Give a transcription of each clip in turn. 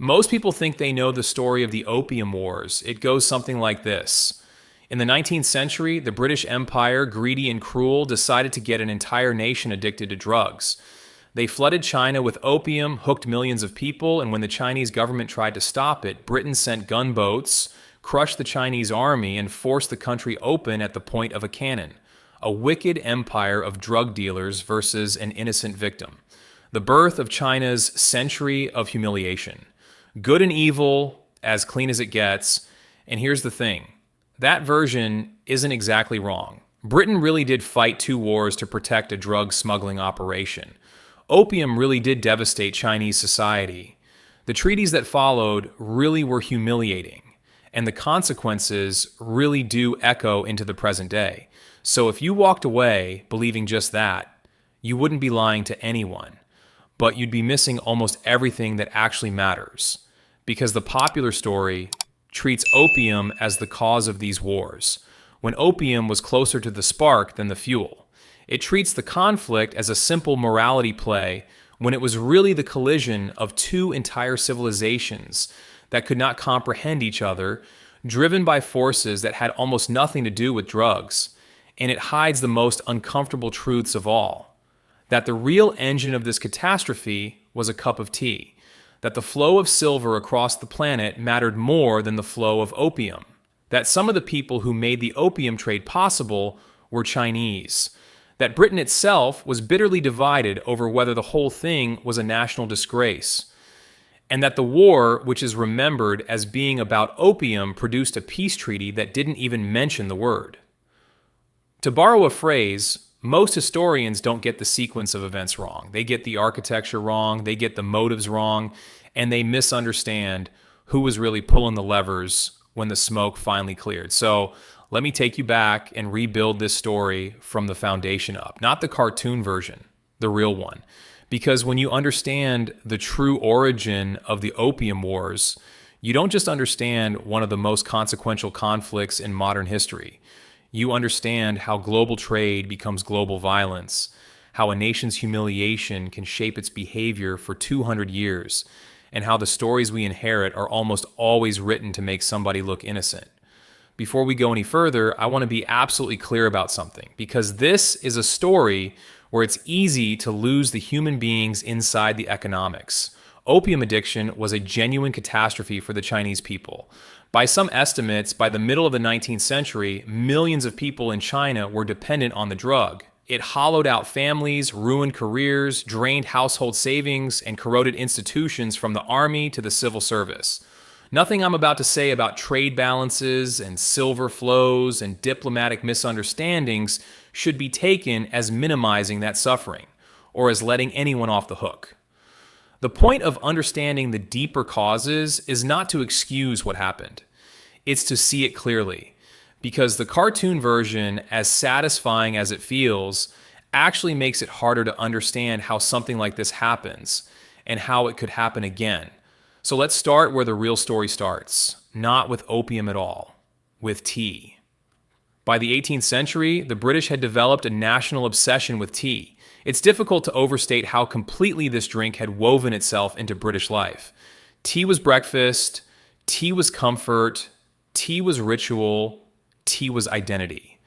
Most people think they know the story of the Opium Wars. It goes something like this. In the 19th century, the British Empire, greedy and cruel, decided to get an entire nation addicted to drugs. They flooded China with opium, hooked millions of people, and when the Chinese government tried to stop it, Britain sent gunboats, crushed the Chinese army, and forced the country open at the point of a cannon. A wicked empire of drug dealers versus an innocent victim. The birth of China's century of humiliation. Good and evil, as clean as it gets. And here's the thing. That version isn't exactly wrong. Britain really did fight 2 wars to protect a drug smuggling operation. Opium really did devastate Chinese society. The treaties that followed really were humiliating, and the consequences really do echo into the present day. So if you walked away believing just that, you wouldn't be lying to anyone, but you'd be missing almost everything that actually matters, because the popular story treats opium as the cause of these wars, when opium was closer to the spark than the fuel. It treats the conflict as a simple morality play when it was really the collision of 2 entire civilizations that could not comprehend each other, driven by forces that had almost nothing to do with drugs. And it hides the most uncomfortable truths of all. That the real engine of this catastrophe was a cup of tea. That the flow of silver across the planet mattered more than the flow of opium. That some of the people who made the opium trade possible were Chinese. That Britain itself was bitterly divided over whether the whole thing was a national disgrace. And that the war, which is remembered as being about opium, produced a peace treaty that didn't even mention the word. To borrow a phrase, most historians don't get the sequence of events wrong. They get the architecture wrong, they get the motives wrong, and they misunderstand who was really pulling the levers when the smoke finally cleared. So let me take you back and rebuild this story from the foundation up. Not the cartoon version, the real one. Because when you understand the true origin of the Opium Wars, you don't just understand one of the most consequential conflicts in modern history. You understand how global trade becomes global violence, how a nation's humiliation can shape its behavior for 200 years, and how the stories we inherit are almost always written to make somebody look innocent. Before we go any further, I want to be absolutely clear about something, because this is a story where it's easy to lose the human beings inside the economics. Opium addiction was a genuine catastrophe for the Chinese people. By some estimates, by the middle of the 19th century, millions of people in China were dependent on the drug. It hollowed out families, ruined careers, drained household savings, and corroded institutions from the army to the civil service. Nothing I'm about to say about trade balances and silver flows and diplomatic misunderstandings should be taken as minimizing that suffering or as letting anyone off the hook. The point of understanding the deeper causes is not to excuse what happened. It's to see it clearly. Because the cartoon version, as satisfying as it feels, actually makes it harder to understand how something like this happens and how it could happen again. So let's start where the real story starts. Not with opium at all. With tea. By the 18th century, the British had developed a national obsession with tea. It's difficult to overstate how completely this drink had woven itself into British life. Tea was breakfast, tea was comfort, tea was ritual, tea was identity.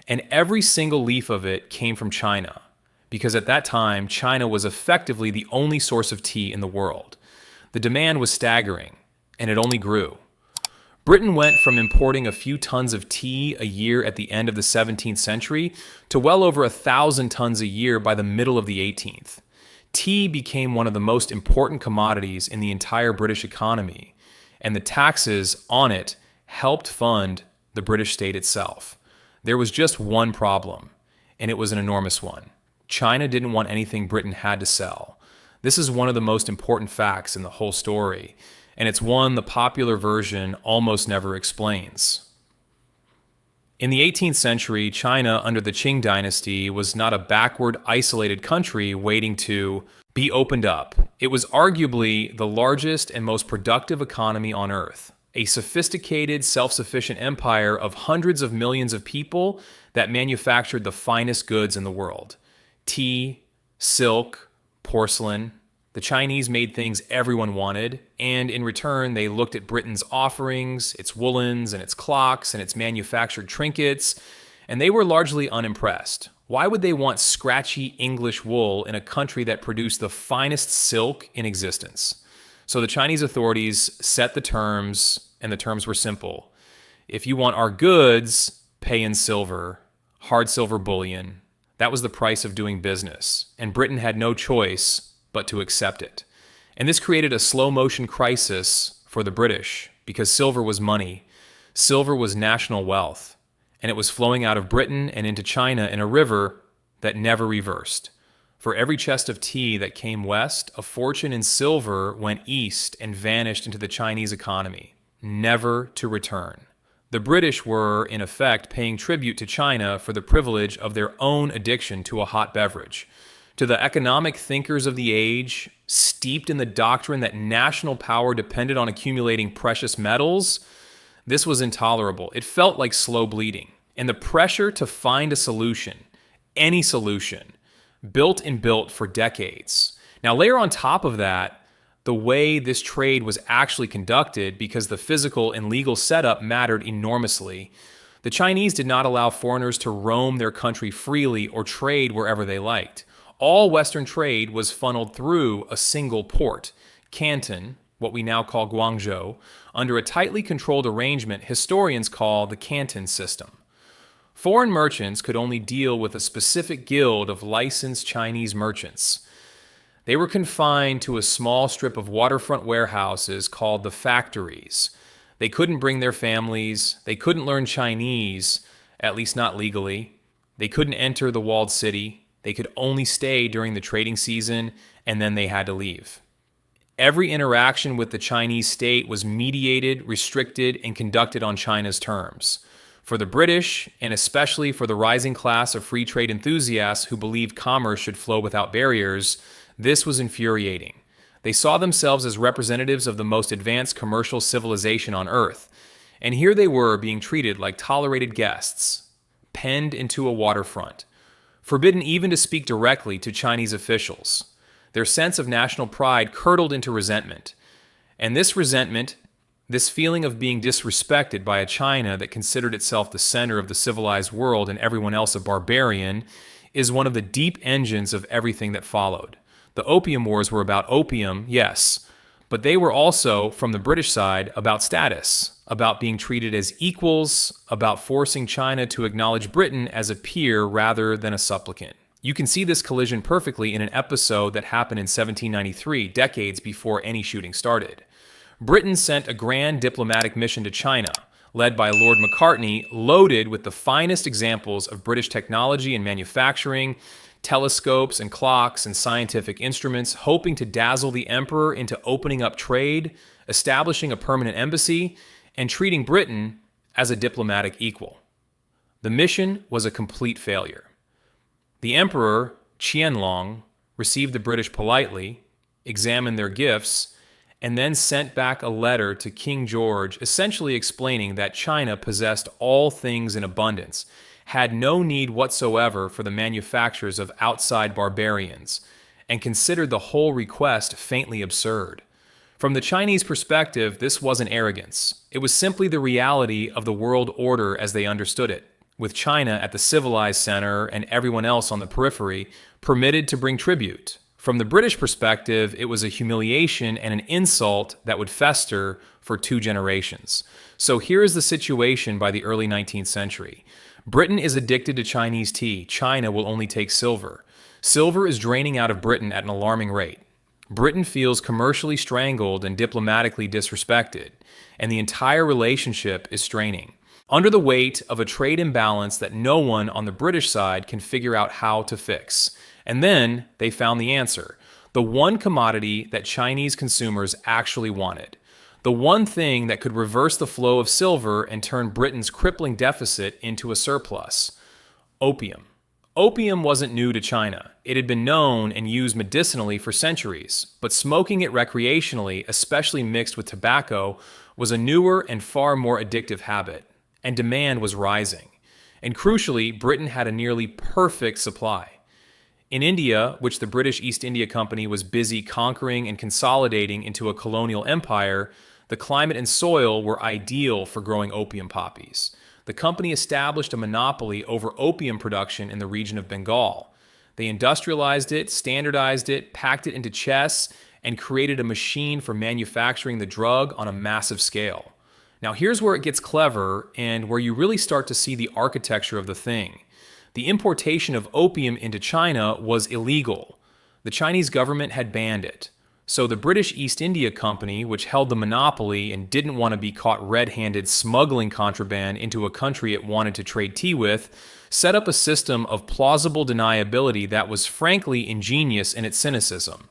And every single leaf of it came from China, because at that time, China was effectively the only source of tea in the world. The demand was staggering, and it only grew. Britain went from importing a few tons of tea a year at the end of the 17th century to well over 1,000 tons a year by the middle of the 18th. Tea became one of the most important commodities in the entire British economy, and the taxes on it helped fund the British state itself. There was just one problem, and it was an enormous one. China didn't want anything Britain had to sell. This is one of the most important facts in the whole story, and it's one the popular version almost never explains. In the 18th century, China under the Qing dynasty was not a backward, isolated country waiting to be opened up. It was arguably the largest and most productive economy on earth, a sophisticated, self-sufficient empire of hundreds of millions of people that manufactured the finest goods in the world: tea, silk, porcelain, The Chinese made things everyone wanted, and in return, they looked at Britain's offerings, its woolens and its clocks and its manufactured trinkets, and they were largely unimpressed. Why would they want scratchy English wool in a country that produced the finest silk in existence? So the Chinese authorities set the terms, and the terms were simple. If you want our goods, pay in silver, hard silver bullion. That was the price of doing business, and Britain had no choice but to accept it. And this created a slow-motion crisis for the British, because silver was money, silver was national wealth, and it was flowing out of Britain and into China in a river that never reversed. For every chest of tea that came west, a fortune in silver went east and vanished into the Chinese economy, never to return. The British were, in effect, paying tribute to China for the privilege of their own addiction to a hot beverage. To the economic thinkers of the age, steeped in the doctrine that national power depended on accumulating precious metals, this was intolerable. It felt like slow bleeding. And the pressure to find a solution, any solution, built for decades. Now, layer on top of that the way this trade was actually conducted, because the physical and legal setup mattered enormously. The Chinese did not allow foreigners to roam their country freely or trade wherever they liked. All Western trade was funneled through a single port, Canton, what we now call Guangzhou, under a tightly controlled arrangement historians call the Canton system. Foreign merchants could only deal with a specific guild of licensed Chinese merchants. They were confined to a small strip of waterfront warehouses called the factories. They couldn't bring their families. They couldn't learn Chinese, at least not legally. They couldn't enter the walled city. They could only stay during the trading season, and then they had to leave. Every interaction with the Chinese state was mediated, restricted, and conducted on China's terms. For the British, and especially for the rising class of free trade enthusiasts who believed commerce should flow without barriers, this was infuriating. They saw themselves as representatives of the most advanced commercial civilization on Earth, and here they were being treated like tolerated guests, penned into a waterfront, forbidden even to speak directly to Chinese officials. Their sense of national pride curdled into resentment, and this resentment, this feeling of being disrespected by a China that considered itself the center of the civilized world and everyone else a barbarian, is one of the deep engines of everything that followed. The Opium Wars were about opium, yes, but they were also, from the British side, about status, about being treated as equals, about forcing China to acknowledge Britain as a peer rather than a supplicant. You can see this collision perfectly in an episode that happened in 1793, decades before any shooting started. Britain sent a grand diplomatic mission to China, led by Lord Macartney, loaded with the finest examples of British technology and manufacturing, telescopes and clocks and scientific instruments, hoping to dazzle the emperor into opening up trade, establishing a permanent embassy, and treating Britain as a diplomatic equal. The mission was a complete failure. The emperor, Qianlong, received the British politely, examined their gifts, and then sent back a letter to King George essentially explaining that China possessed all things in abundance, had no need whatsoever for the manufactures of outside barbarians, and considered the whole request faintly absurd. From the Chinese perspective, this wasn't arrogance. It was simply the reality of the world order as they understood it, with China at the civilized center and everyone else on the periphery permitted to bring tribute. From the British perspective, it was a humiliation and an insult that would fester for 2 generations. So here is the situation by the early 19th century. Britain is addicted to Chinese tea. China will only take silver. Silver is draining out of Britain at an alarming rate. Britain feels commercially strangled and diplomatically disrespected, and the entire relationship is straining. Under the weight of a trade imbalance that no one on the British side can figure out how to fix. And then they found the answer. The one commodity that Chinese consumers actually wanted. The one thing that could reverse the flow of silver and turn Britain's crippling deficit into a surplus. Opium. Opium wasn't new to China. It had been known and used medicinally for centuries, but smoking it recreationally, especially mixed with tobacco, was a newer and far more addictive habit, and demand was rising. And crucially, Britain had a nearly perfect supply. In India, which the British East India Company was busy conquering and consolidating into a colonial empire, the climate and soil were ideal for growing opium poppies. The company established a monopoly over opium production in the region of Bengal. They industrialized it, standardized it, packed it into chests, and created a machine for manufacturing the drug on a massive scale. Now here's where it gets clever and where you really start to see the architecture of the thing. The importation of opium into China was illegal. The Chinese government had banned it. So the British East India Company, which held the monopoly and didn't want to be caught red-handed smuggling contraband into a country it wanted to trade tea with, set up a system of plausible deniability that was frankly ingenious in its cynicism.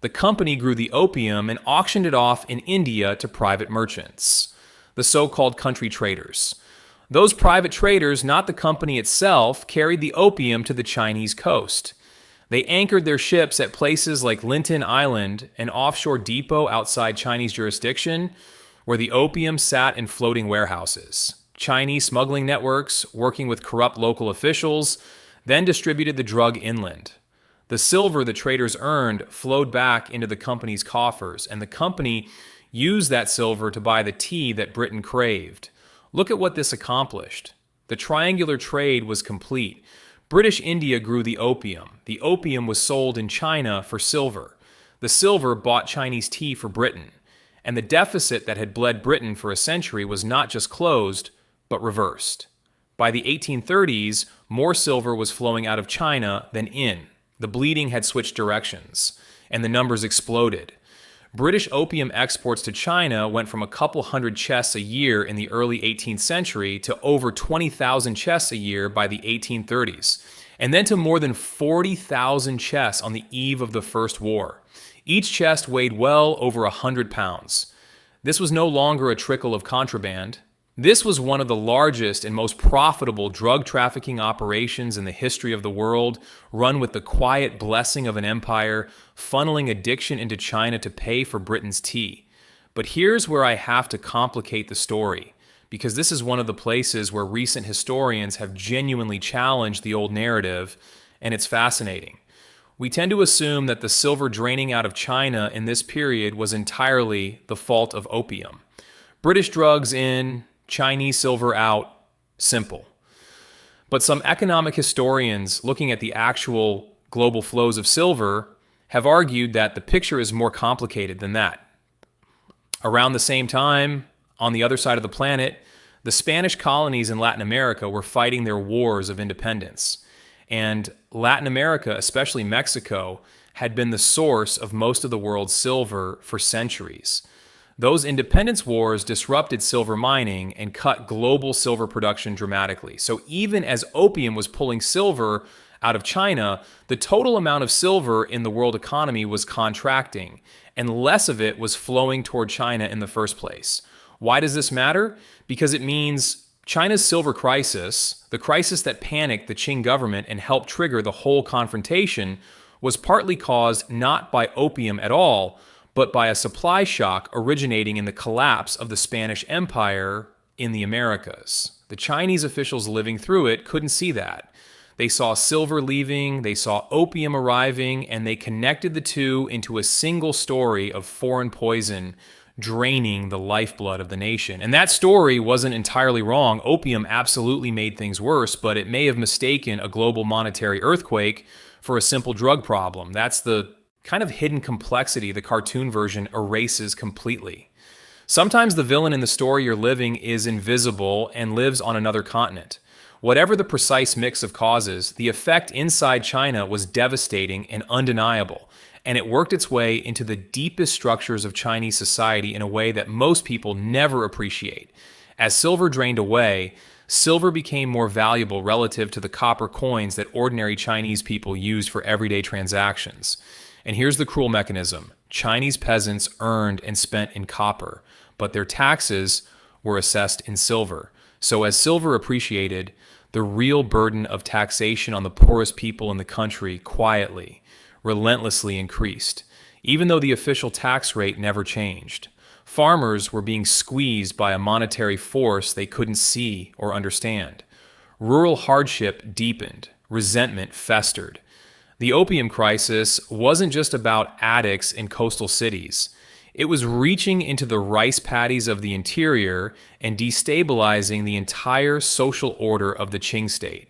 The company grew the opium and auctioned it off in India to private merchants, the so-called country traders. Those private traders, not the company itself, carried the opium to the Chinese coast. They anchored their ships at places like Linton Island, an offshore depot outside Chinese jurisdiction, where the opium sat in floating warehouses. Chinese smuggling networks, working with corrupt local officials, then distributed the drug inland. The silver the traders earned flowed back into the company's coffers, and the company used that silver to buy the tea that Britain craved. Look at what this accomplished. The triangular trade was complete. British India grew the opium. The opium was sold in China for silver. The silver bought Chinese tea for Britain. And the deficit that had bled Britain for a century was not just closed, but reversed. By the 1830s, more silver was flowing out of China than in. The bleeding had switched directions, and the numbers exploded. British opium exports to China went from a couple hundred chests a year in the early 18th century to over 20,000 chests a year by the 1830s, and then to more than 40,000 chests on the eve of the First War. Each chest weighed well over 100 pounds. This was no longer a trickle of contraband. This was one of the largest and most profitable drug trafficking operations in the history of the world, run with the quiet blessing of an empire, funneling addiction into China to pay for Britain's tea. But here's where I have to complicate the story, because this is one of the places where recent historians have genuinely challenged the old narrative, and it's fascinating. We tend to assume that the silver draining out of China in this period was entirely the fault of opium. British drugs in, Chinese silver out, simple. But some economic historians looking at the actual global flows of silver have argued that the picture is more complicated than that. Around the same time, on the other side of the planet, the Spanish colonies in Latin America were fighting their wars of independence. And Latin America, especially Mexico, had been the source of most of the world's silver for centuries. Those independence wars disrupted silver mining and cut global silver production dramatically. So even as opium was pulling silver out of China, the total amount of silver in the world economy was contracting, and less of it was flowing toward China in the first place. Why does this matter? Because it means China's silver crisis, the crisis that panicked the Qing government and helped trigger the whole confrontation, was partly caused not by opium at all, but by a supply shock originating in the collapse of the Spanish Empire in the Americas. The Chinese officials living through it couldn't see that. They saw silver leaving, they saw opium arriving, and they connected the two into a single story of foreign poison draining the lifeblood of the nation. And that story wasn't entirely wrong. Opium absolutely made things worse, but it may have mistaken a global monetary earthquake for a simple drug problem. That's the kind of hidden complexity the cartoon version erases completely. Sometimes the villain in the story you're living is invisible and lives on another continent. Whatever the precise mix of causes, the effect inside China was devastating and undeniable, and it worked its way into the deepest structures of Chinese society in a way that most people never appreciate. As silver drained away, silver became more valuable relative to the copper coins that ordinary Chinese people used for everyday transactions. And here's the cruel mechanism. Chinese peasants earned and spent in copper, but their taxes were assessed in silver. So as silver appreciated, the real burden of taxation on the poorest people in the country quietly, relentlessly increased, even though the official tax rate never changed. Farmers were being squeezed by a monetary force they couldn't see or understand. Rural hardship deepened, resentment festered. The opium crisis wasn't just about addicts in coastal cities. It was reaching into the rice paddies of the interior and destabilizing the entire social order of the Qing state.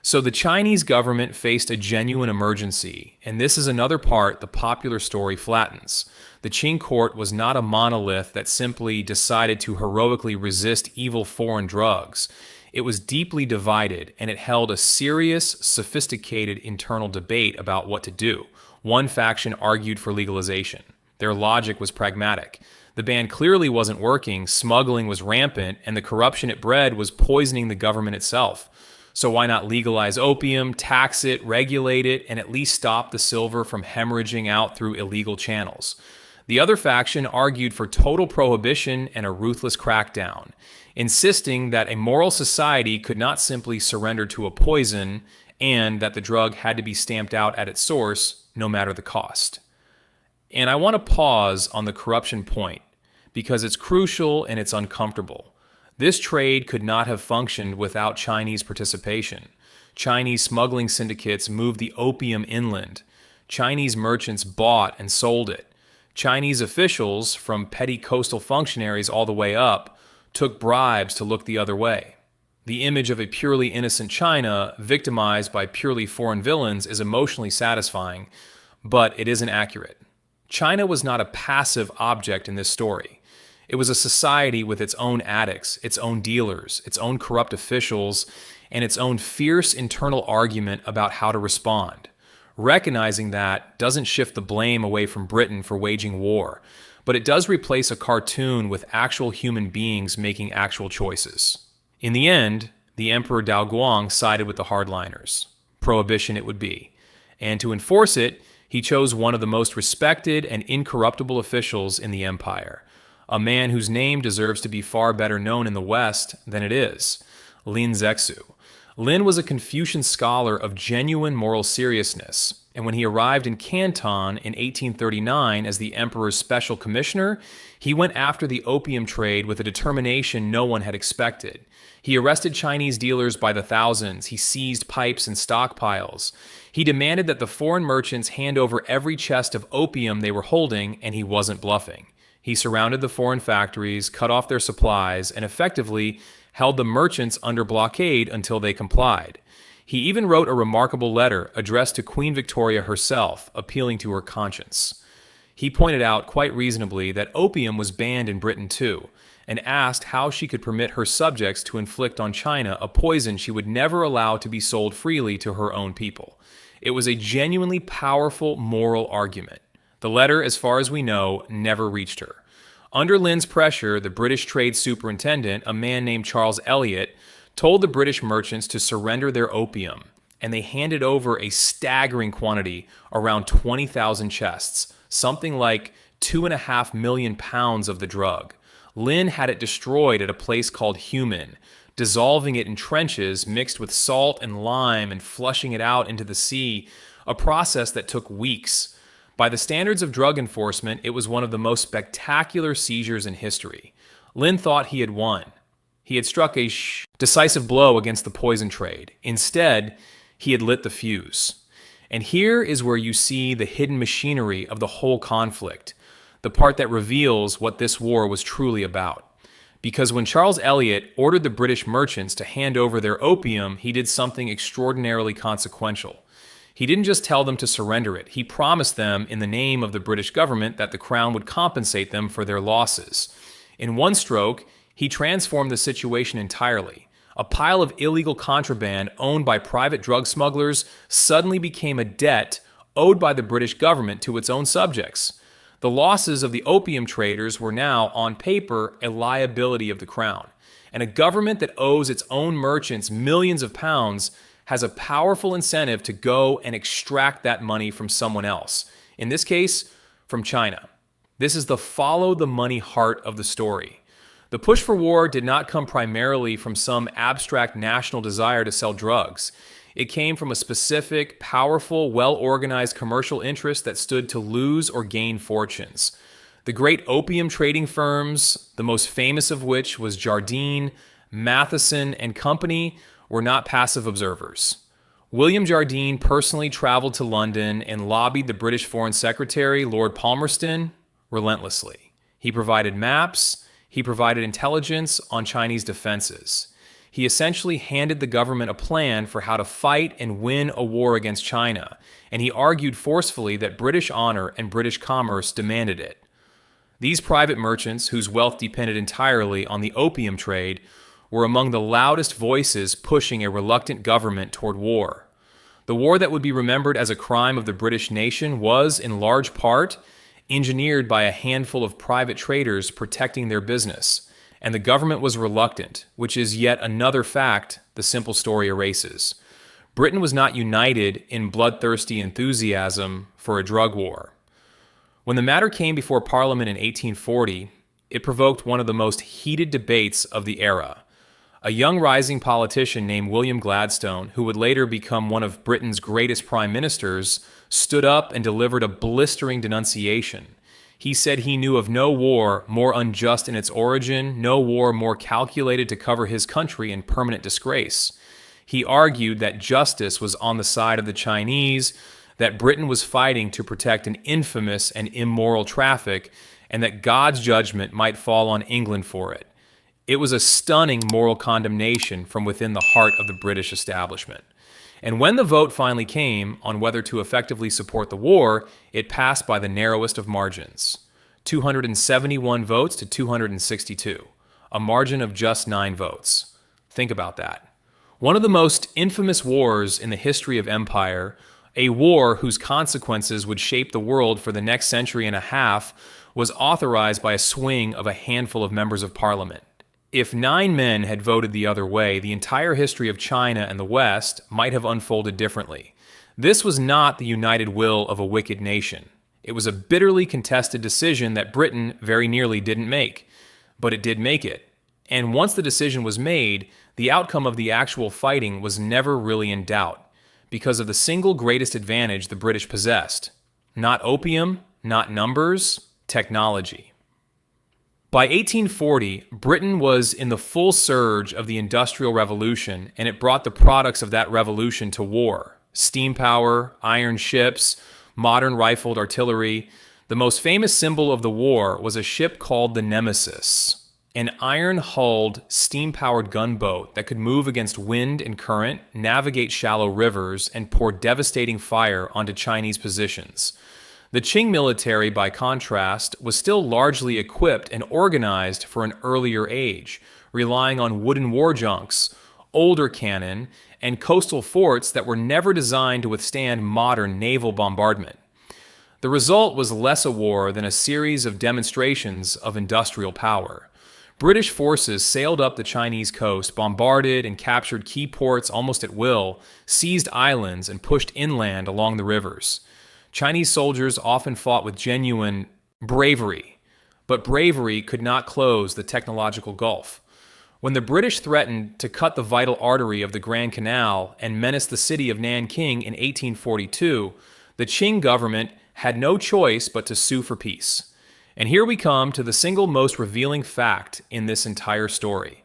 So the Chinese government faced a genuine emergency, and this is another part the popular story flattens. The Qing court was not a monolith that simply decided to heroically resist evil foreign drugs. It was deeply divided, and it held a serious, sophisticated internal debate about what to do. One faction argued for legalization. Their logic was pragmatic. The ban clearly wasn't working, smuggling was rampant, and the corruption it bred was poisoning the government itself. So why not legalize opium, tax it, regulate it, and at least stop the silver from hemorrhaging out through illegal channels? The other faction argued for total prohibition and a ruthless crackdown, insisting that a moral society could not simply surrender to a poison and that the drug had to be stamped out at its source, no matter the cost. And I want to pause on the corruption point because it's crucial and it's uncomfortable. This trade could not have functioned without Chinese participation. Chinese smuggling syndicates moved the opium inland. Chinese merchants bought and sold it. Chinese officials, from petty coastal functionaries all the way up, took bribes to look the other way. The image of a purely innocent China victimized by purely foreign villains is emotionally satisfying, but it isn't accurate. China was not a passive object in this story. It was a society with its own addicts, its own dealers, its own corrupt officials, and its own fierce internal argument about how to respond. Recognizing that doesn't shift the blame away from Britain for waging war, but it does replace a cartoon with actual human beings making actual choices. In the end, the Emperor Daoguang sided with the hardliners. Prohibition it would be. And to enforce it, he chose one of the most respected and incorruptible officials in the empire, a man whose name deserves to be far better known in the West than it is, Lin Zexu. Lin was a Confucian scholar of genuine moral seriousness, and when he arrived in Canton in 1839 as the emperor's special commissioner, he went after the opium trade with a determination no one had expected. He arrested Chinese dealers by the thousands. He seized pipes and stockpiles. He demanded that the foreign merchants hand over every chest of opium they were holding, and he wasn't bluffing. He surrounded the foreign factories, cut off their supplies, and effectively held the merchants under blockade until they complied. He even wrote a remarkable letter addressed to Queen Victoria herself, appealing to her conscience. He pointed out quite reasonably that opium was banned in Britain too, and asked how she could permit her subjects to inflict on China a poison she would never allow to be sold freely to her own people. It was a genuinely powerful moral argument. The letter, as far as we know, never reached her. Under Lin's pressure, the British trade superintendent, a man named Charles Elliot, told the British merchants to surrender their opium, and they handed over a staggering quantity, around 20,000 chests, something like 2.5 million pounds of the drug. Lin had it destroyed at a place called Human, dissolving it in trenches mixed with salt and lime and flushing it out into the sea, a process that took weeks. By the standards of drug enforcement, it was one of the most spectacular seizures in history. Lin thought he had won. He had struck a decisive blow against the poison trade. Instead, he had lit the fuse. And here is where you see the hidden machinery of the whole conflict, the part that reveals what this war was truly about. Because when Charles Elliot ordered the British merchants to hand over their opium, he did something extraordinarily consequential. He didn't just tell them to surrender it. He promised them, in the name of the British government, that the Crown would compensate them for their losses. In one stroke, he transformed the situation entirely. A pile of illegal contraband owned by private drug smugglers suddenly became a debt owed by the British government to its own subjects. The losses of the opium traders were now, on paper, a liability of the Crown. And a government that owes its own merchants millions of pounds has a powerful incentive to go and extract that money from someone else. In this case, from China. This is the follow the money heart of the story. The push for war did not come primarily from some abstract national desire to sell drugs. It came from a specific, powerful, well-organized commercial interest that stood to lose or gain fortunes. The great opium trading firms, the most famous of which was Jardine, Matheson, and Company, were not passive observers. William Jardine personally traveled to London and lobbied the British Foreign Secretary, Lord Palmerston, relentlessly. He provided maps, he provided intelligence on Chinese defenses. He essentially handed the government a plan for how to fight and win a war against China, and he argued forcefully that British honor and British commerce demanded it. These private merchants, whose wealth depended entirely on the opium trade, were among the loudest voices pushing a reluctant government toward war. The war that would be remembered as a crime of the British nation was, in large part, engineered by a handful of private traders protecting their business, and the government was reluctant, which is yet another fact the simple story erases. Britain was not united in bloodthirsty enthusiasm for a drug war. When the matter came before Parliament in 1840, it provoked one of the most heated debates of the era. A young rising politician named William Gladstone, who would later become one of Britain's greatest prime ministers, stood up and delivered a blistering denunciation. He said he knew of no war more unjust in its origin, no war more calculated to cover his country in permanent disgrace. He argued that justice was on the side of the Chinese, that Britain was fighting to protect an infamous and immoral traffic, and that God's judgment might fall on England for it. It was a stunning moral condemnation from within the heart of the British establishment. And when the vote finally came on whether to effectively support the war, it passed by the narrowest of margins. 271 votes to 262, a margin of just 9 votes. Think about that. One of the most infamous wars in the history of empire, a war whose consequences would shape the world for the next century and a half, was authorized by a swing of a handful of members of parliament. If 9 men had voted the other way, the entire history of China and the West might have unfolded differently. This was not the united will of a wicked nation. It was a bitterly contested decision that Britain very nearly didn't make, but it did make it. And once the decision was made, the outcome of the actual fighting was never really in doubt, because of the single greatest advantage the British possessed. Not opium, not numbers, technology. By 1840, Britain was in the full surge of the Industrial Revolution, and it brought the products of that revolution to war. Steam power, iron ships, modern rifled artillery. The most famous symbol of the war was a ship called the Nemesis, an iron-hulled, steam-powered gunboat that could move against wind and current, navigate shallow rivers, and pour devastating fire onto Chinese positions. The Qing military, by contrast, was still largely equipped and organized for an earlier age, relying on wooden war junks, older cannon, and coastal forts that were never designed to withstand modern naval bombardment. The result was less a war than a series of demonstrations of industrial power. British forces sailed up the Chinese coast, bombarded and captured key ports almost at will, seized islands, and pushed inland along the rivers. Chinese soldiers often fought with genuine bravery, but bravery could not close the technological gulf. When the British threatened to cut the vital artery of the Grand Canal and menace the city of Nanking in 1842, the Qing government had no choice but to sue for peace. And here we come to the single most revealing fact in this entire story.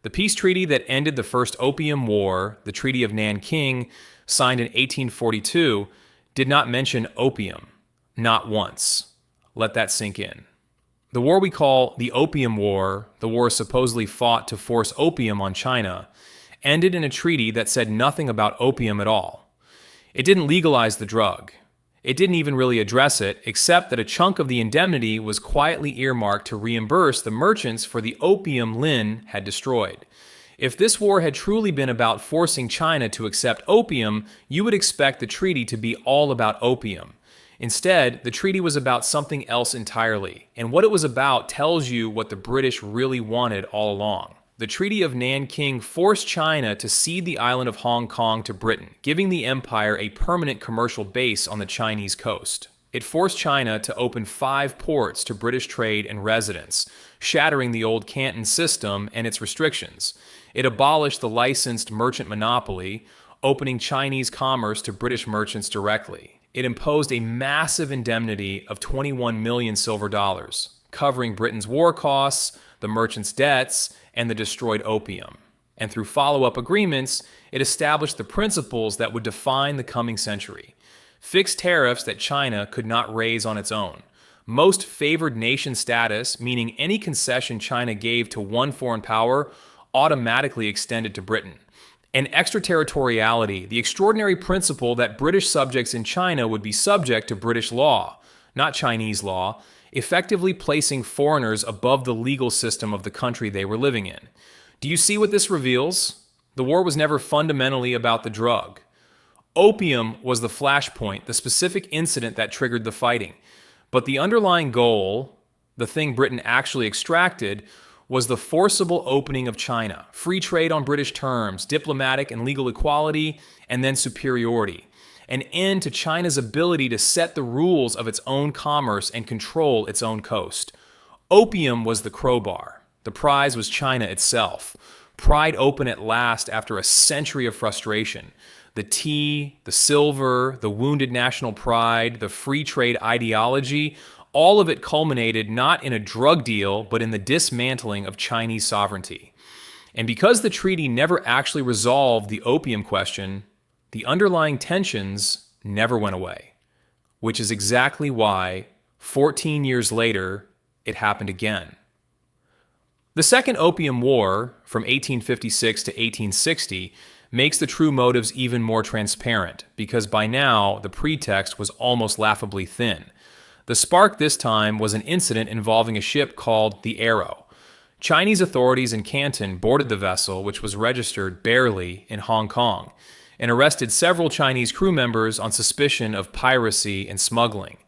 The peace treaty that ended the First Opium War, the Treaty of Nanking, signed in 1842, did not mention opium, not once. Let that sink in. The war we call the Opium War, the war supposedly fought to force opium on China, ended in a treaty that said nothing about opium at all. It didn't legalize the drug. It didn't even really address it, except that a chunk of the indemnity was quietly earmarked to reimburse the merchants for the opium Lin had destroyed. If this war had truly been about forcing China to accept opium, you would expect the treaty to be all about opium. Instead, the treaty was about something else entirely, and what it was about tells you what the British really wanted all along. The Treaty of Nanking forced China to cede the island of Hong Kong to Britain, giving the empire a permanent commercial base on the Chinese coast. It forced China to open 5 ports to British trade and residence, shattering the old Canton system and its restrictions. It abolished the licensed merchant monopoly, opening Chinese commerce to British merchants directly. It imposed a massive indemnity of 21 million silver dollars, covering Britain's war costs, the merchants' debts, and the destroyed opium. And through follow-up agreements, it established the principles that would define the coming century. Fixed tariffs that China could not raise on its own. Most favored nation status, meaning any concession China gave to one foreign power automatically extended to Britain. And extraterritoriality, the extraordinary principle that British subjects in China would be subject to British law, not Chinese law, effectively placing foreigners above the legal system of the country they were living in. Do you see what this reveals? The war was never fundamentally about the drug. Opium was the flashpoint, the specific incident that triggered the fighting. But the underlying goal, the thing Britain actually extracted, was the forcible opening of China, free trade on British terms, diplomatic and legal equality, and then superiority. An end to China's ability to set the rules of its own commerce and control its own coast. Opium was the crowbar. The prize was China itself, pried open at last after a century of frustration. The tea, the silver, the wounded national pride, the free trade ideology, all of it culminated not in a drug deal, but in the dismantling of Chinese sovereignty. And because the treaty never actually resolved the opium question, the underlying tensions never went away, which is exactly why 14 years later, it happened again. The Second Opium War, from 1856 to 1860, makes the true motives even more transparent, because by now, the pretext was almost laughably thin. The spark this time was an incident involving a ship called the Arrow. Chinese authorities in Canton boarded the vessel, which was registered barely in Hong Kong, and arrested several Chinese crew members on suspicion of piracy and smuggling.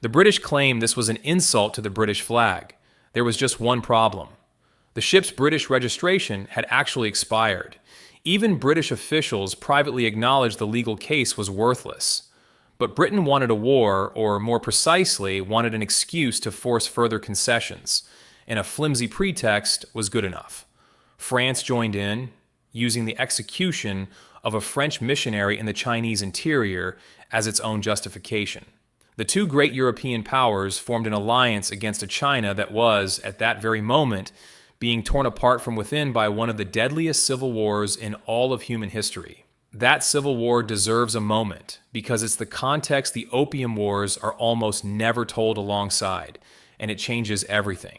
The British claimed this was an insult to the British flag. There was just one problem. The ship's British registration had actually expired. Even British officials privately acknowledged the legal case was worthless. But Britain wanted a war, or more precisely, wanted an excuse to force further concessions, and a flimsy pretext was good enough. France joined in, using the execution of a French missionary in the Chinese interior as its own justification. The two great European powers formed an alliance against a China that was, at that very moment, being torn apart from within by one of the deadliest civil wars in all of human history. That civil war deserves a moment, because it's the context the Opium Wars are almost never told alongside, and it changes everything.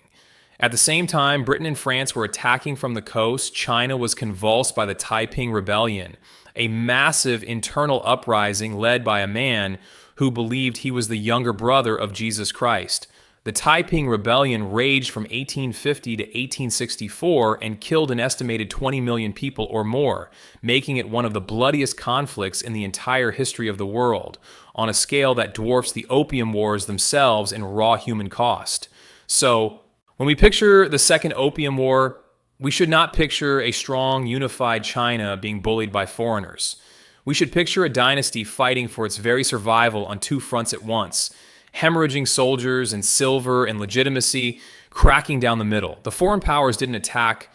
At the same time, Britain and France were attacking from the coast. China was convulsed by the Taiping Rebellion, a massive internal uprising led by a man who believed he was the younger brother of Jesus Christ. The Taiping Rebellion raged from 1850 to 1864 and killed an estimated 20 million people or more, making it one of the bloodiest conflicts in the entire history of the world, on a scale that dwarfs the Opium Wars themselves in raw human cost. So, when we picture the Second Opium War, we should not picture a strong, unified China being bullied by foreigners. We should picture a dynasty fighting for its very survival on two fronts at once, hemorrhaging soldiers and silver and legitimacy, cracking down the middle. The foreign powers didn't attack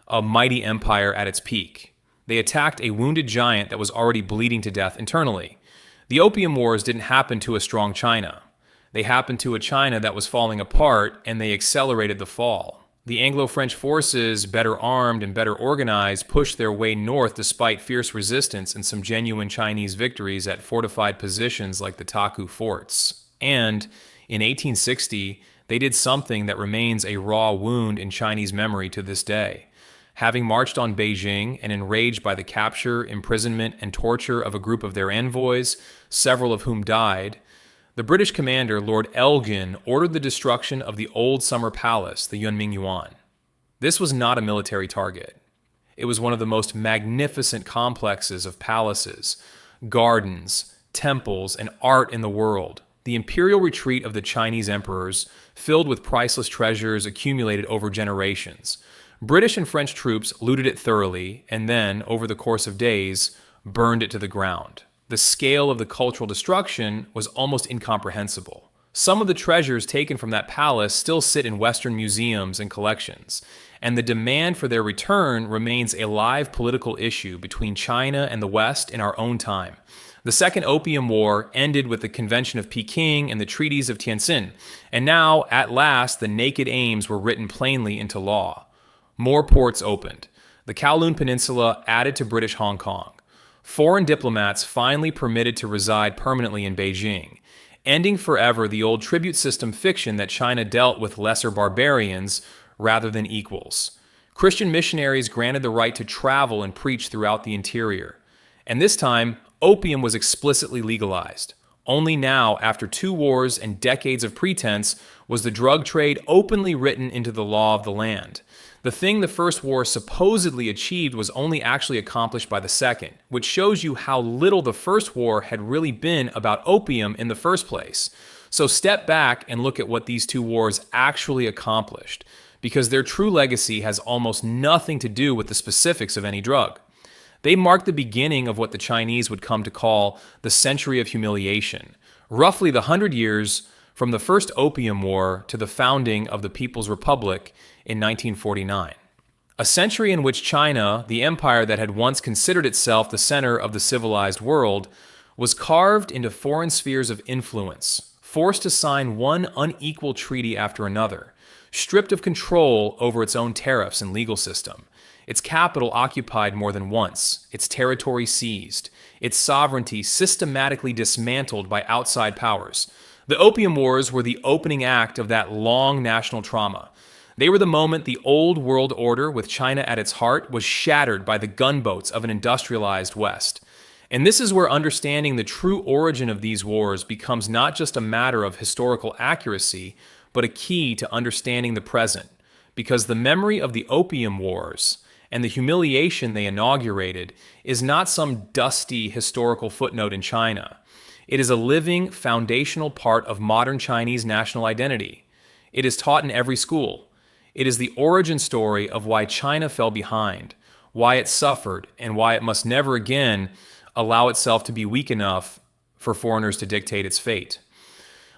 a mighty empire at its peak. They attacked a wounded giant that was already bleeding to death internally. The Opium Wars didn't happen to a strong China. They happened to a China that was falling apart, and they accelerated the fall. The Anglo-French forces, better armed and better organized, pushed their way north despite fierce resistance and some genuine Chinese victories at fortified positions like the Taku forts. And in 1860, they did something that remains a raw wound in Chinese memory to this day. Having marched on Beijing and enraged by the capture, imprisonment, and torture of a group of their envoys, several of whom died, the British commander, Lord Elgin, ordered the destruction of the old summer palace, the Yunming Yuan. This was not a military target. It was one of the most magnificent complexes of palaces, gardens, temples, and art in the world. The imperial retreat of the Chinese emperors, filled with priceless treasures accumulated over generations. British and French troops looted it thoroughly, and then, over the course of days, burned it to the ground. The scale of the cultural destruction was almost incomprehensible. Some of the treasures taken from that palace still sit in Western museums and collections, and the demand for their return remains a live political issue between China and the West in our own time. The Second Opium War ended with the Convention of Peking and the treaties of Tientsin, and now, at last, the naked aims were written plainly into law. More ports opened. The Kowloon Peninsula added to British Hong Kong. Foreign diplomats finally permitted to reside permanently in Beijing, ending forever the old tribute system fiction that China dealt with lesser barbarians rather than equals. Christian missionaries granted the right to travel and preach throughout the interior. And this time, opium was explicitly legalized. Only now, after 2 wars and decades of pretense, was the drug trade openly written into the law of the land. The thing the First War supposedly achieved was only actually accomplished by the Second, which shows you how little the First War had really been about opium in the first place. So step back and look at what these 2 wars actually accomplished, because their true legacy has almost nothing to do with the specifics of any drug. They marked the beginning of what the Chinese would come to call the Century of Humiliation, roughly the 100 years from the First Opium War to the founding of the People's Republic in 1949. A century in which China, the empire that had once considered itself the center of the civilized world, was carved into foreign spheres of influence, forced to sign one unequal treaty after another, stripped of control over its own tariffs and legal system, its capital occupied more than once, its territory seized, its sovereignty systematically dismantled by outside powers. The Opium Wars were the opening act of that long national trauma. They were the moment the old world order, with China at its heart, was shattered by the gunboats of an industrialized West. And this is where understanding the true origin of these wars becomes not just a matter of historical accuracy, but a key to understanding the present. Because the memory of the Opium Wars and the humiliation they inaugurated is not some dusty historical footnote in China. It is a living, foundational part of modern Chinese national identity. It is taught in every school. It is the origin story of why China fell behind, why it suffered, and why it must never again allow itself to be weak enough for foreigners to dictate its fate.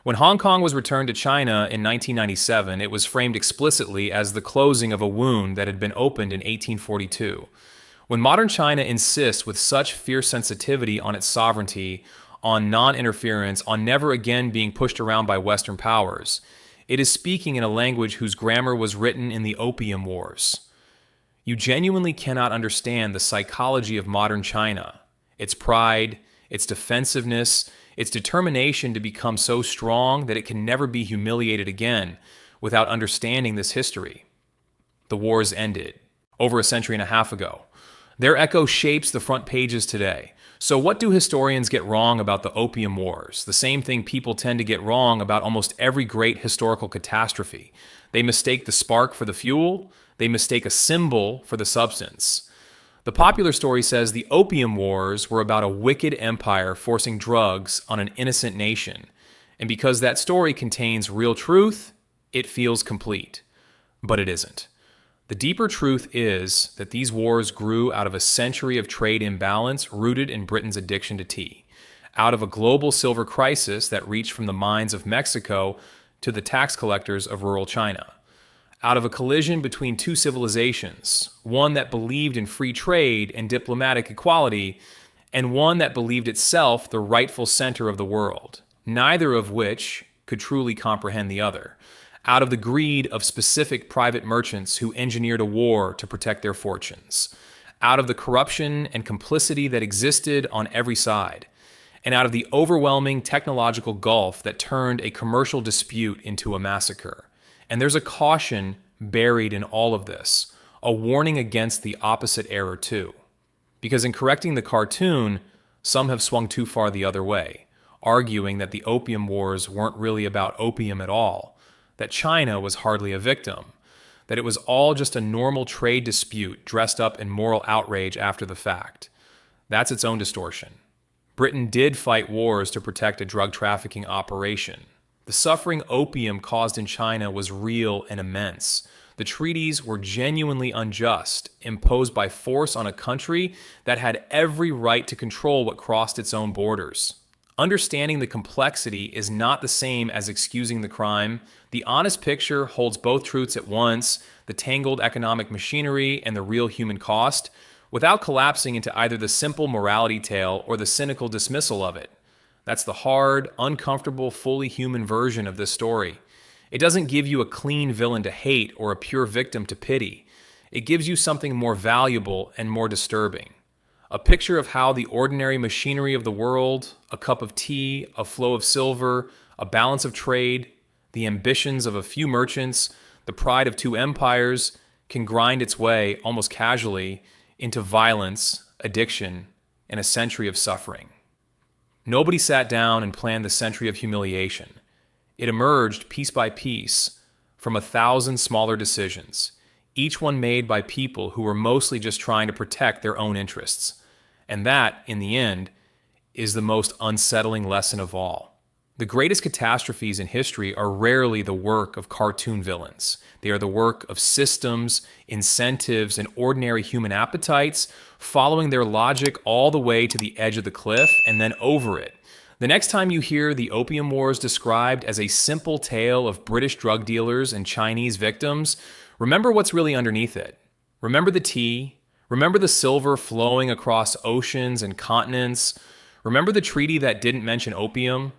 When Hong Kong was returned to China in 1997, it was framed explicitly as the closing of a wound that had been opened in 1842. When modern China insists with such fierce sensitivity on its sovereignty, on non-interference, on never again being pushed around by Western powers, it is speaking in a language whose grammar was written in the Opium Wars. You genuinely cannot understand the psychology of modern China, its pride, its defensiveness, its determination to become so strong that it can never be humiliated again, without understanding this history. The wars ended over a century and a half ago. Their echo shapes the front pages today. So what do historians get wrong about the Opium Wars? The same thing people tend to get wrong about almost every great historical catastrophe. They mistake the spark for the fuel. They mistake a symbol for the substance. The popular story says the Opium Wars were about a wicked empire forcing drugs on an innocent nation. And because that story contains real truth, it feels complete. But it isn't. The deeper truth is that these wars grew out of a century of trade imbalance rooted in Britain's addiction to tea, out of a global silver crisis that reached from the mines of Mexico to the tax collectors of rural China, out of a collision between 2 civilizations, one that believed in free trade and diplomatic equality, and one that believed itself the rightful center of the world, neither of which could truly comprehend the other, out of the greed of specific private merchants who engineered a war to protect their fortunes, out of the corruption and complicity that existed on every side, and out of the overwhelming technological gulf that turned a commercial dispute into a massacre. And there's a caution buried in all of this, a warning against the opposite error too. Because in correcting the cartoon, some have swung too far the other way, arguing that the Opium Wars weren't really about opium at all, that China was hardly a victim, that it was all just a normal trade dispute dressed up in moral outrage after the fact. That's its own distortion. Britain did fight wars to protect a drug trafficking operation. The suffering opium caused in China was real and immense. The treaties were genuinely unjust, imposed by force on a country that had every right to control what crossed its own borders. Understanding the complexity is not the same as excusing the crime. The honest picture holds both truths at once, the tangled economic machinery and the real human cost, without collapsing into either the simple morality tale or the cynical dismissal of it. That's the hard, uncomfortable, fully human version of this story. It doesn't give you a clean villain to hate or a pure victim to pity. It gives you something more valuable and more disturbing. A picture of how the ordinary machinery of the world, a cup of tea, a flow of silver, a balance of trade, the ambitions of a few merchants, the pride of two empires, can grind its way, almost casually, into violence, addiction, and a century of suffering. Nobody sat down and planned the century of humiliation. It emerged piece by piece from 1,000 smaller decisions, each one made by people who were mostly just trying to protect their own interests. And that, in the end, is the most unsettling lesson of all. The greatest catastrophes in history are rarely the work of cartoon villains. They are the work of systems, incentives, and ordinary human appetites, following their logic all the way to the edge of the cliff and then over it. The next time you hear the Opium Wars described as a simple tale of British drug dealers and Chinese victims, remember what's really underneath it. Remember the tea. Remember the silver flowing across oceans and continents. Remember the treaty that didn't mention opium.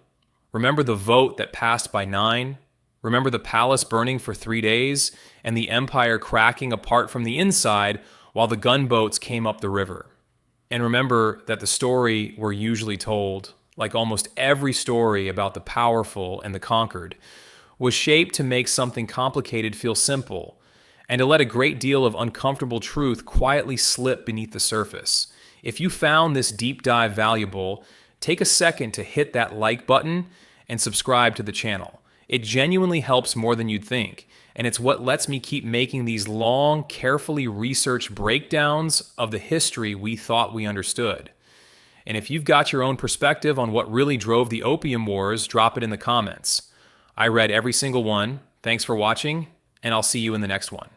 Remember the vote that passed by 9? Remember the palace burning for 3 days and the empire cracking apart from the inside while the gunboats came up the river. And remember that the story we're usually told, like almost every story about the powerful and the conquered, was shaped to make something complicated feel simple and to let a great deal of uncomfortable truth quietly slip beneath the surface. If you found this deep dive valuable, take a second to hit that like button and subscribe to the channel. It genuinely helps more than you'd think, and it's what lets me keep making these long, carefully researched breakdowns of the history we thought we understood. And if you've got your own perspective on what really drove the Opium Wars, drop it in the comments. I read every single one. Thanks for watching, and I'll see you in the next one.